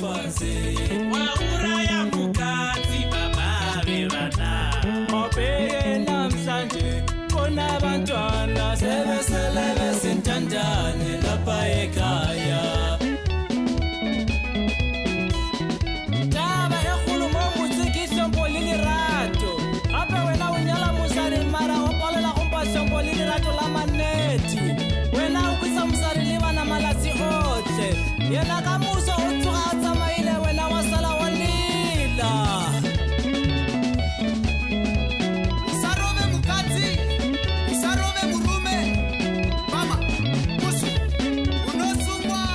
fancy. Wauraya mukati baba bevana. Mopeye namsanje kona bantwana sebeselele sintandane lapha ekhaya. Taba ekhulumo mutsikisho mpolini rato. Ape wena unyala musari mara opalela kumpasho mpolini rato la maneti. Wena ukisa musari liwa na malasi ote. Yena kamuso utuka atamaile wena wasala walila. Isarove mukati, isarove murume. Mama, musu, unosungwa.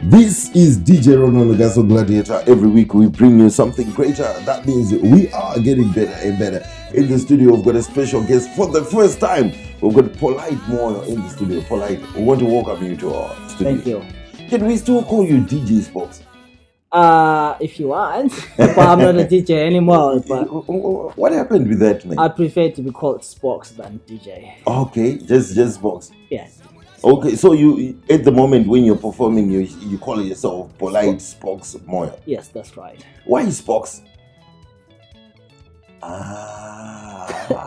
This is DJ RonRon, the Gaso Gladiator. Every week we bring you something greater. That means we are getting better and better. In the studio, we've got a special guest for the first time. We've got Polite Moyo in the studio. Polite, we want to welcome you to our studio. Thank you. Can we still call you DJ Spox? If you want, but I'm not a DJ anymore. But What happened with that, man? I prefer to be called Spox than DJ. Okay, just Spox. Yes. Okay, so you at the moment when you're performing, you call yourself Polite Spox Moyo. Yes, that's right. Why Spox?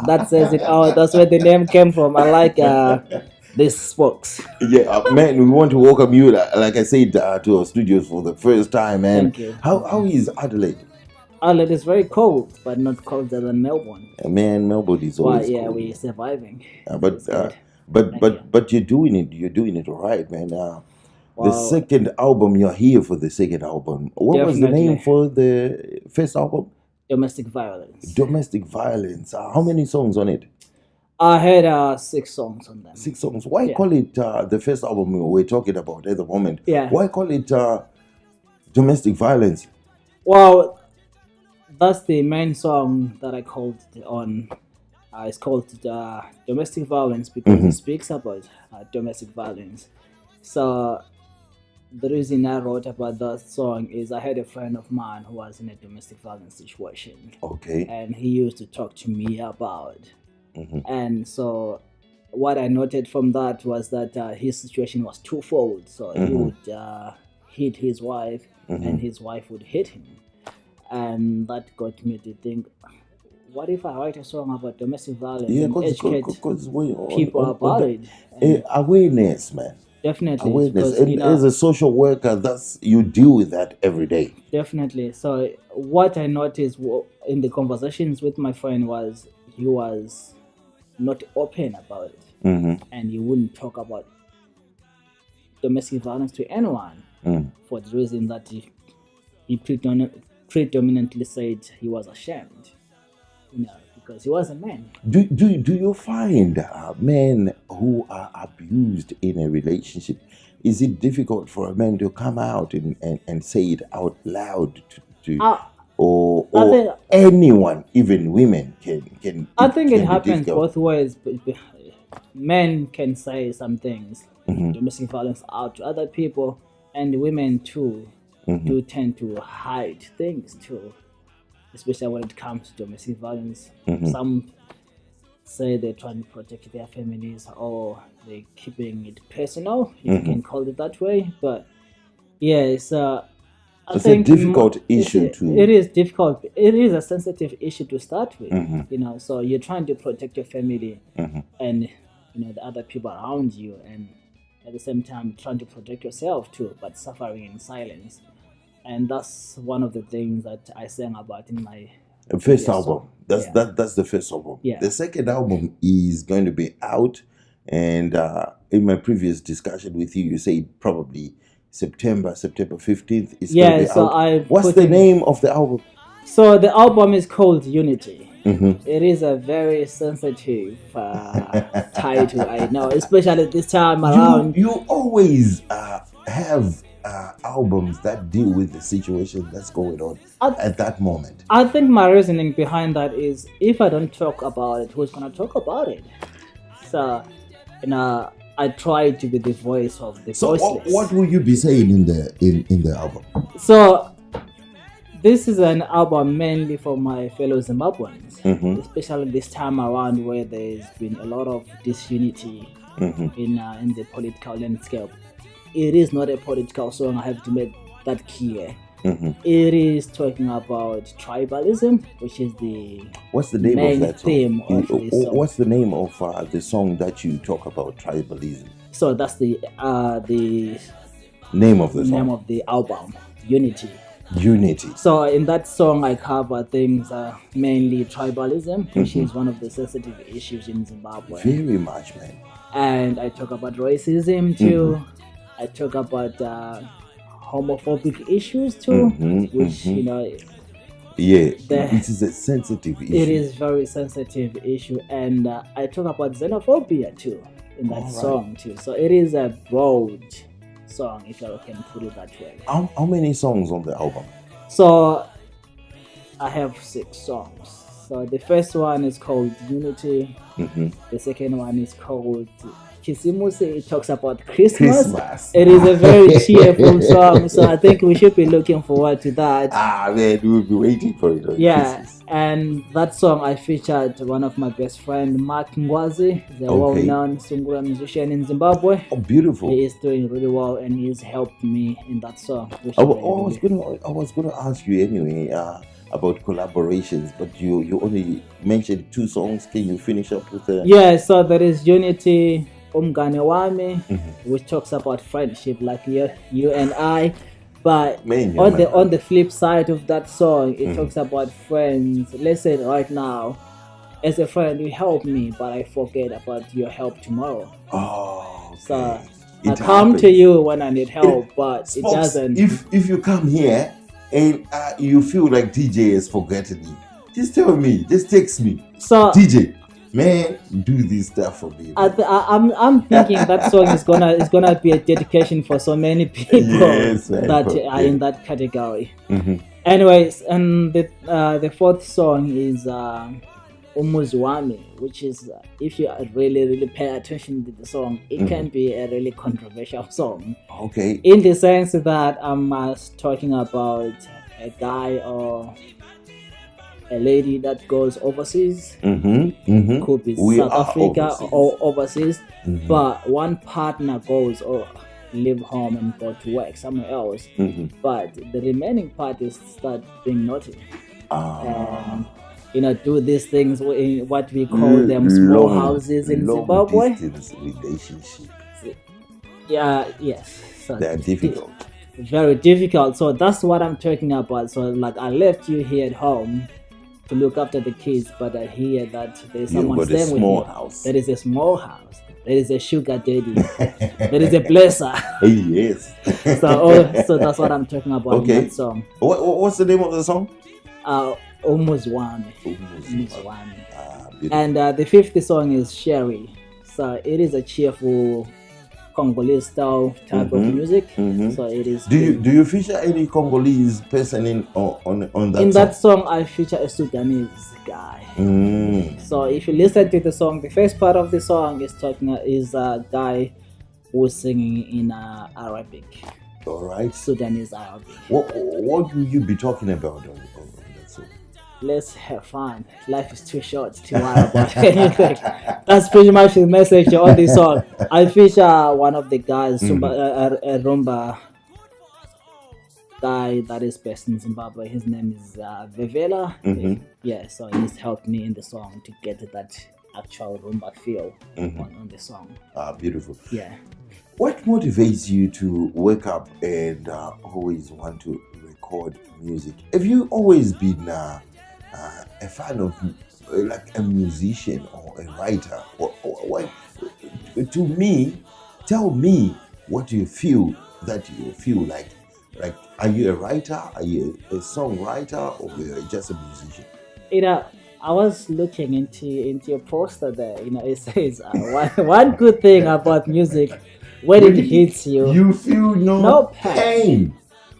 That says it out. That's where the name came from. I like this Spox. Yeah, man, we want to welcome you, like I said, to our studios for the first time, man. Thank you. How is Adelaide? Adelaide is very cold, but not colder than Melbourne. Man, Melbourne is Well, always yeah, cold. we're surviving. But you're doing it all right, man. The Wow. second album, you're here for the second album. What was the Definitely. name for the first album? Domestic violence. Domestic Violence. How many songs on it? I had 6 songs on them. 6 songs. Why Yeah. call it the first album we're talking about at the moment? Yeah. Why call it Domestic Violence? Well, that's the main song that I called on. It's called Domestic Violence because it speaks about domestic violence. So the reason I wrote about that song is I had a friend of mine who was in a domestic violence situation, Okay. and he used to talk to me about. And so what I noted from that was that his situation was twofold. So he would hit his wife, and his wife would hit him. And that got me to think, what if I write a song about domestic violence Yeah, and educate because people about it? And awareness, man. definitely, Awareness. because, And as a social worker, you deal with that every day. definitely. So what I noticed in the conversations with my friend was he was not open about it, and he wouldn't talk about domestic violence to anyone for the reason that he predominantly said he was ashamed, because he was a man. Do you find men who are abused in a relationship, is it difficult for a man to come out and say it out loud or think- anyone, even women can I think it can be happens difficult? both ways. Men can say some things, domestic violence out to other people, and women too do tend to hide things too, especially when it comes to domestic violence. Some say they're trying to protect their families, or they're keeping it personal, if you can call it that way. But yeah, it's It's a difficult issue to. It is difficult. It is a sensitive issue to start with. So you're trying to protect your family and the other people around you, and at the same time trying to protect yourself too, but suffering in silence. And that's one of the things that I sang about in my First Yeah, album. so- That's the first album. Yeah. The second album is going to be out, and in my previous discussion with you, you said probably September 15th is going to be so out. I What's put the in- name of the album? So the album is called Unity. It is a very sensitive title, I know, especially this time around. You always have albums that deal with the situation that's going on at that moment. I think my reasoning behind that is if I don't talk about it, who's gonna talk about it? So, I try to be the voice of the So voiceless. what will you be saying in the album? So this is an album mainly for my fellow Zimbabweans, especially this time around where there's been a lot of disunity in the political landscape. it is not a political song. I have to make that clear. It is talking about tribalism, which is the What's the name main of that song? theme of this song. What's the name of the song that you talk about tribalism? So that's the Name of the song? name of the album, Unity. Unity. So in that song, I cover things mainly tribalism, which is one of the sensitive issues in Zimbabwe. Very much, man. And I talk about racism too. I talk about homophobic issues too, which you know, it is a sensitive issue. it is very sensitive issue, and I talk about xenophobia too in that song too. So it is a broad song, if I can put it that way. How many songs on the album? So I have 6 songs. So the first one is called Unity. The second one is called Kisimusi. It talks about Christmas. It is a very cheerful song, so I think we should be looking forward to that. Man, we'll be waiting for it. Christmas. And that song I featured one of my best friend, Mark Ngwazi, the well-known Sungura musician in Zimbabwe. Oh, beautiful. He is doing really well, and he's helped me in that song. I was gonna ask you anyway about collaborations, but you only mentioned 2 songs. Can you finish up with the? Yeah, so there is Unity, Umgane Wami, which talks about friendship, like you and I. But on the flip side of that song, it talks about friends. Listen, right now, as a friend, you help me, but I forget about your help tomorrow. Oh, okay. So I come to you when I need help, but it doesn't. If you come here and you feel like DJ has forgotten you, just tell me, just text me. So DJ, man, do this stuff for me. I'm thinking that song is gonna be a dedication for so many people that are in that category. Anyways, and the 4th song is Umuzwami, which is if you really pay attention to the song, it can be a really controversial song. Okay. In the sense that I'm talking about a guy or a lady that goes overseas, could be South Africa overseas. Or overseas, but one partner goes or leave home and go to work somewhere else, but the remaining parties start being naughty and do these things in what we call them small houses in Zimbabwe. Relationship. Yes. So they're difficult. Very difficult. So that's what I'm talking about. So like I left you here at home to look after the kids, but I hear that there's someone staying with you. There is a small house. There is a sugar daddy. There is a blesser. Yes. So that's what I'm talking about in that song. What's the name of the song? Umuzwami. And the 5th song is Sherry. So it is a cheerful Congolese style type of music. So it is. Do you feature any Congolese person on that song? In that song, I feature a Sudanese guy. So if you listen to the song, the first part of the song is a guy who's singing in Arabic. All right. Sudanese Arabic. What will you be talking about on that song? Let's have fun. Life is too short to worry about anything. That's pretty much the message on this song. I feature one of the guys, a rumba guy that is based in Zimbabwe. His name is Vevela. Yeah, so he's helped me in the song to get that actual rumba feel on the song. Beautiful. Yeah. What motivates you to wake up and always want to record music? Have you always been a fan of like a musician or a writer? What? To me, tell me what you feel like. Like, are you a writer? Are you a songwriter, or you're just a musician? I was looking into your poster there. It says one good thing about music. When it hits you, you feel no pain.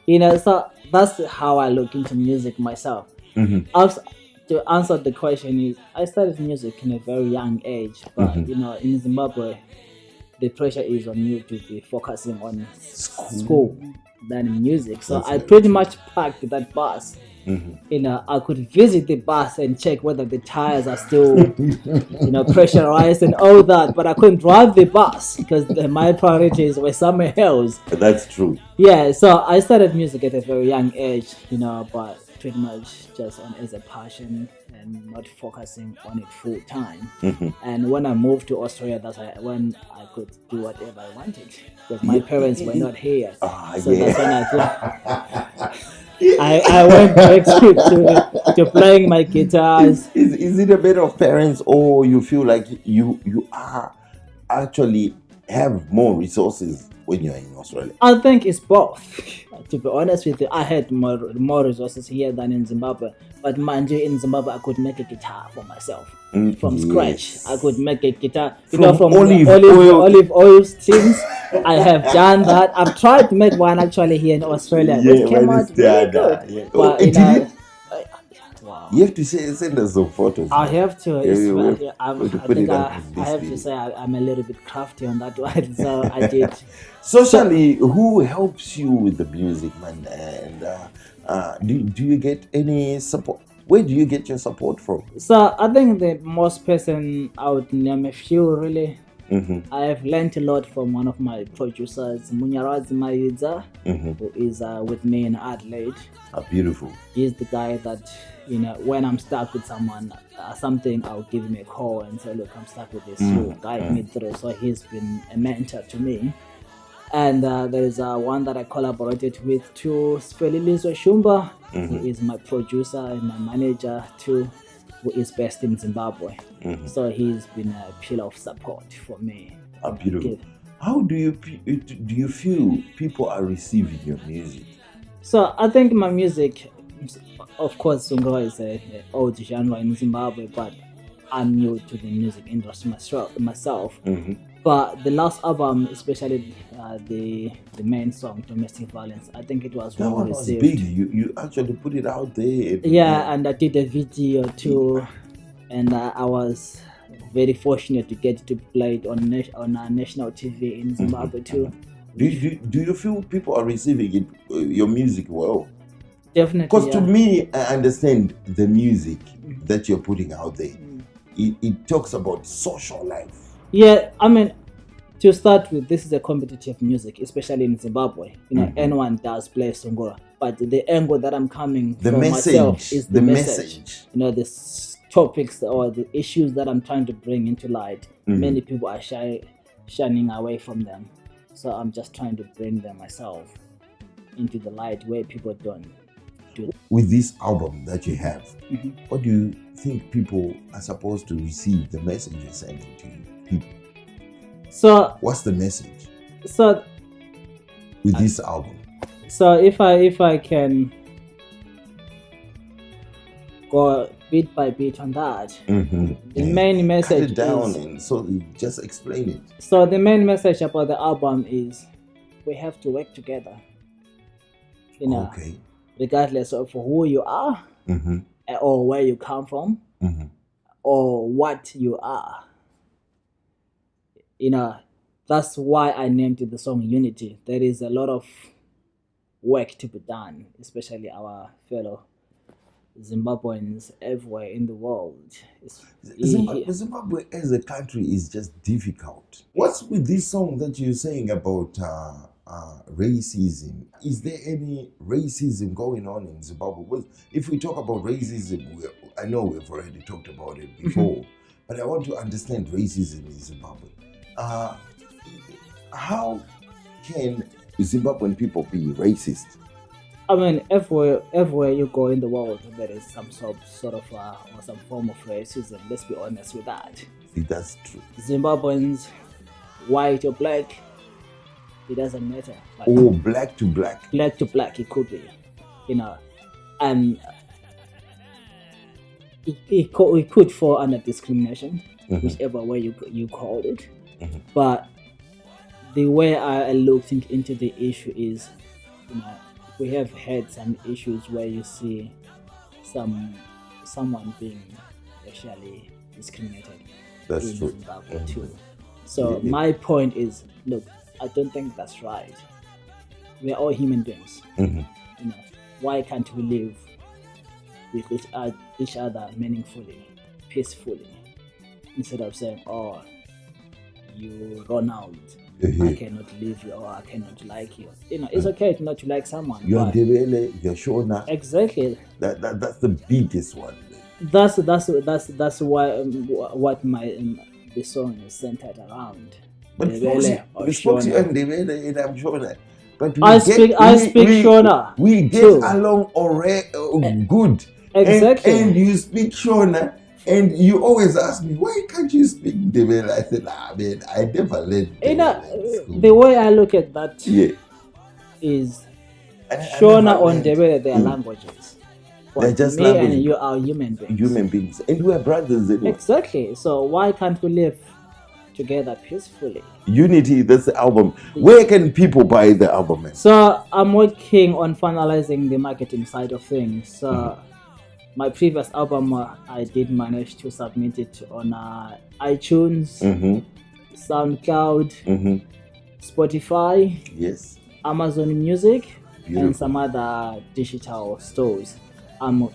So that's how I look into music myself. To answer the question is, I started music in a very young age, but in Zimbabwe, the pressure is on you to be focusing on school than music. So I pretty much packed that bus I could visit the bus and check whether the tires are still, pressurized and all that. But I couldn't drive the bus because my priorities were somewhere else. That's true. Yeah, so I started music at a very young age, but pretty much just on as a passion and not focusing on it full time. And when I moved to Australia, that's when I could do whatever I wanted because my parents were not here. That's when I thought I went back to playing my guitars. Is it a bit of parents, or you feel like you are actually have more resources when you're in Australia? I think it's both. To be honest with you, I had more resources here than in Zimbabwe. But mind you, in Zimbabwe, I could make a guitar for myself from scratch. I could make a guitar, from olive oil stems. I have done that. I've tried to make one actually here in Australia. It came out really good. Yeah. But, wow. You have to send us some photos. I have to. I have to say I'm a little bit crafty on that one, so I did. Socially, who helps you with the music, man? And do you get any support? Where do you get your support from? So I think the most person I would name a few really. I have learned a lot from one of my producers, Munyaradzi Mayidza, who is with me in Adelaide. Beautiful. He's the guy that, when I'm stuck with something, I'll give him a call and say, look, I'm stuck with this, so guide me through. So he's been a mentor to me. And there is one that I collaborated with too, Spelilizo Shumba. He is my producer and my manager too, who is based in Zimbabwe. So he's been a pillar of support for me. Beautiful. How do you feel people are receiving your music? So I think my music, of course, Sungura is an old genre in Zimbabwe, but I'm new to the music industry myself. But the last album, especially the main song, Domestic Violence, I think it was well received. Big. You actually put it out there. Yeah, and I did a video too, and I was very fortunate to get to play it on national TV in Zimbabwe too. Do you feel people are receiving it, your music well? Definitely. Because to me, I understand the music that you're putting out there. It talks about social life. Yeah, I mean, to start with, this is a competitive music, especially in Zimbabwe. Anyone does play Sungura, but the angle that I'm coming from myself is the message. The topics or the issues that I'm trying to bring into light. Many people are shining away from them, so I'm just trying to bring them myself into the light where people don't do. With this album that you have, what do you think people are supposed to receive the message you're sending to people? So what's the message? So with this album. So if I can go bit by bit on that, the main message cut it down and so just explain it. So the main message about the album is we have to work together. Regardless of who you are or where you come from or what you are. That's why I named the song Unity. There is a lot of work to be done, especially our fellow Zimbabweans everywhere in the world. Zimbabwe as a country is just difficult. What's with this song that you're saying about racism? Is there any racism going on in Zimbabwe? Well, if we talk about racism, I know we've already talked about it before, but I want to understand racism in Zimbabwe. How can Zimbabwean people be racist? I mean, everywhere you go in the world, there is some sort of or some form of racism. Let's be honest with that. That's true. Zimbabweans, white or black, it doesn't matter. Black to black. Black to black, it could be, and it could fall under discrimination, whichever way you call it. But the way I looked into the issue is, we have had some issues where you see someone being racially discriminated in Zimbabwe too. So my point is, look, I don't think that's right. We are all human beings. Why can't we live with each other meaningfully, peacefully, instead of saying, "Oh, you run out. I cannot leave you, or I cannot like you." It's okay not to like someone. You're but Ndebele, you're Shona. exactly. That's the biggest one. That's why what my the song is centered around. But Ndebele or we spoke to you Shona. and Ndebele and I'm Shona. But I speak Shona. We get too. along already good. Exactly. And you speak Shona. And you always ask me, why can't you speak Ndebele? I said, man, I never learned Ndebele. The way I look at that is Shona or Ndebele, they are languages. But They're just me languages. and you are human beings. Human beings. And we are brothers anyway. Exactly. So why can't we live together peacefully? Unity, that's the album. Where can people buy the album, man? So I'm working on finalizing the marketing side of things. So my previous album, I did manage to submit it on iTunes, SoundCloud, Spotify, Yes. Amazon Music, Beautiful. and some other digital stores. I'm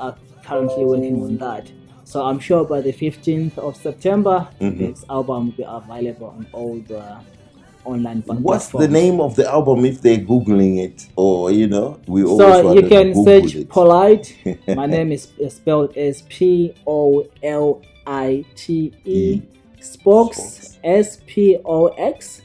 currently working on that. So I'm sure by the 15th of September, this album will be available on all the online platforms. What's the name of the album if they're Googling it? Or, we always So want you to can Google search it. Polite. My name is spelled as Polite. Spokes, Spox.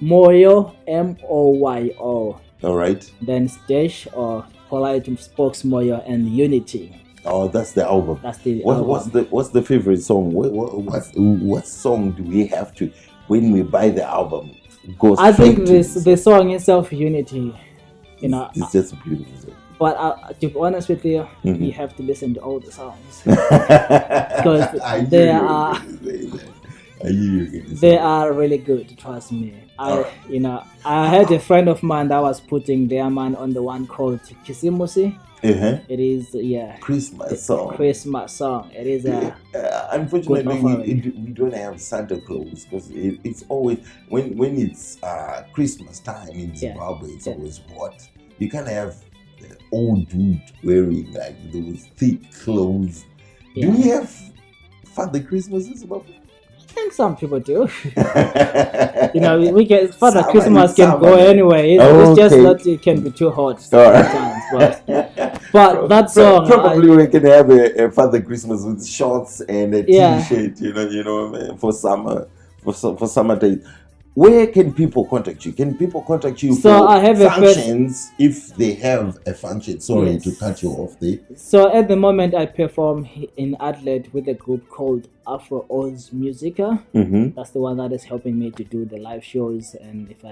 Moyo, Moyo. All right. Then Dash or Polite, Spokes, Moyo, and Unity. Oh, that's the album. That's the album. What's the favorite song? What song do we have to when we buy the album? I think the song itself, Unity. It's just beautiful. But to be honest with you, you have to listen to all the songs because they are really good. Trust me. I had a friend of mine that was putting their man on the one called Kisimusi. It is Christmas song. Christmas song. It is unfortunately we don't have Santa Claus because it's always when it's Christmas time in Zimbabwe. It's always hot. You can't have the old dude wearing like those thick clothes. Do we have Father Christmas in Zimbabwe? I think some people do. We get Father Christmas can go anyway. It's just that it can be too hot sometimes. But that song, probably we can have a Father Christmas with shorts and a t-shirt. For summer days. Where can people contact you? Can people contact you for I have functions if they have a function? Sorry to cut you off there. So at the moment I perform in Adelaide with a group called Afro Oz Musica. That's the one that is helping me to do the live shows, and if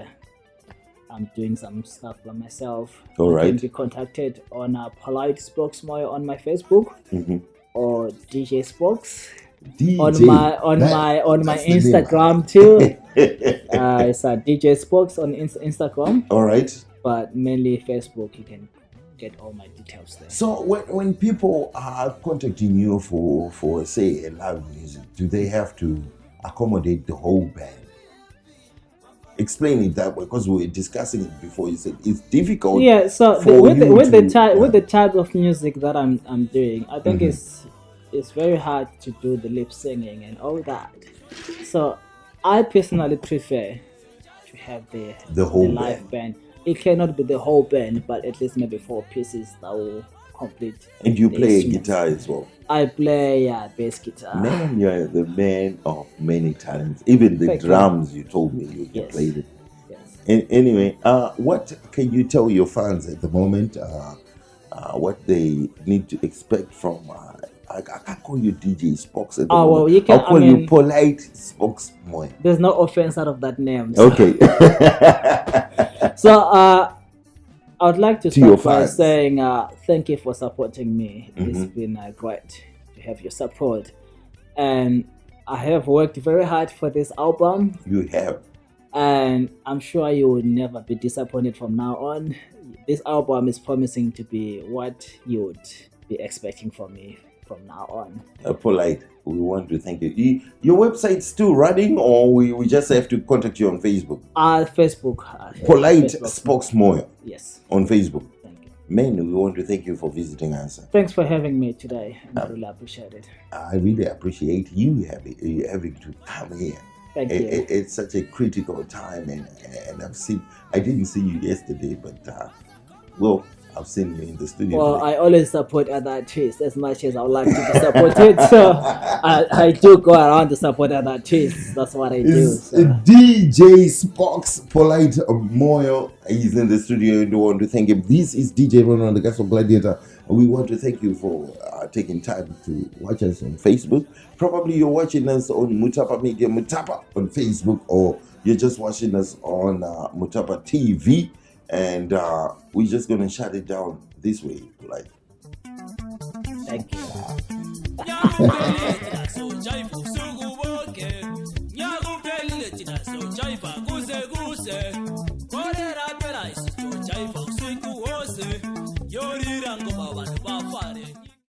I'm doing some stuff by myself. All right. I can be contacted on Polite Spokes Moyo on my Facebook or DJ Spokes. On my Instagram too. It's DJ Spokes on Instagram. All right. But mainly Facebook, you can get all my details there. So when people are contacting you for say a live music, do they have to accommodate the whole band? Explain it that way, because we were discussing it before. You said it's difficult. Yeah. So with the type of music that I'm doing, I think it's very hard to do the lip singing and all that. So I personally prefer to have the whole live band. It cannot be the whole band, but at least maybe 4 pieces that will complete. And you play guitar as well? I play bass guitar. Man, you are the man of many talents. Even the drums, you told me you can play them. Yes. Anyway, what can you tell your fans at the moment? What they need to expect from I can't call you DJ Spokes at the moment. Well, you can. I'll call you Polite Spokes Moyo. There's no offense out of that name. So. Okay. So I would like to start by saying thank you for supporting me. It's been great to have your support, and I have worked very hard for this album. You have, and I'm sure you will never be disappointed from now on. This album is promising to be what you would be expecting from me from now on. Polite, we want to thank you. Your website's still running, or we just have to contact you on Facebook? Facebook. Polite Facebook. Spokes Moyo. Yes. On Facebook. Thank you. Men, we want to thank you for visiting us. Thanks for having me today. I really appreciate it. I really appreciate you having to come here. Thank you. It's such a critical time, and I didn't see you yesterday, but well, I've seen you in the studio. Well, today. I always support other artists as much as I would like to be supported. So I do go around to support other artists. That's what I do. It's So. DJ Sparks Polite Moyo. He's in the studio. We want to thank him. This is DJ RonRon, the Gospel Gladiator. We want to thank you for taking time to watch us on Facebook. Probably you're watching us on Mutapa Media, Mutapa on Facebook, or you're just watching us on Mutapa TV. And we're just going to shut it down this way. Like, Thank you.